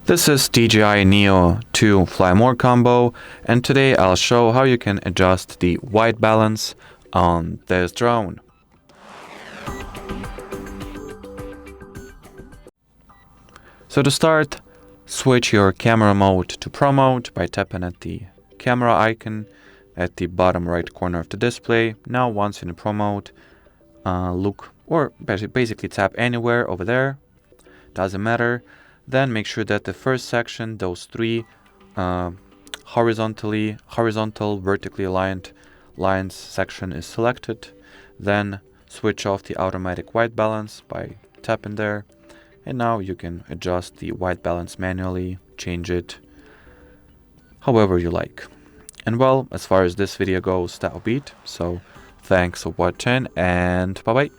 This is DJI Neo 2 Fly More combo, and today I'll show how you can adjust the white balance on this drone. So to start, switch your camera mode to Pro mode by tapping at the camera icon at the bottom right corner of the display. Now once in the Pro mode, basically tap anywhere over there, doesn't matter. Then make sure that the first section, those three horizontal, vertically aligned lines section is selected. Then switch off the automatic white balance by tapping there. And now you can adjust the white balance manually, change it however you like. And well, as far as this video goes, that'll be it. So thanks for watching and bye bye.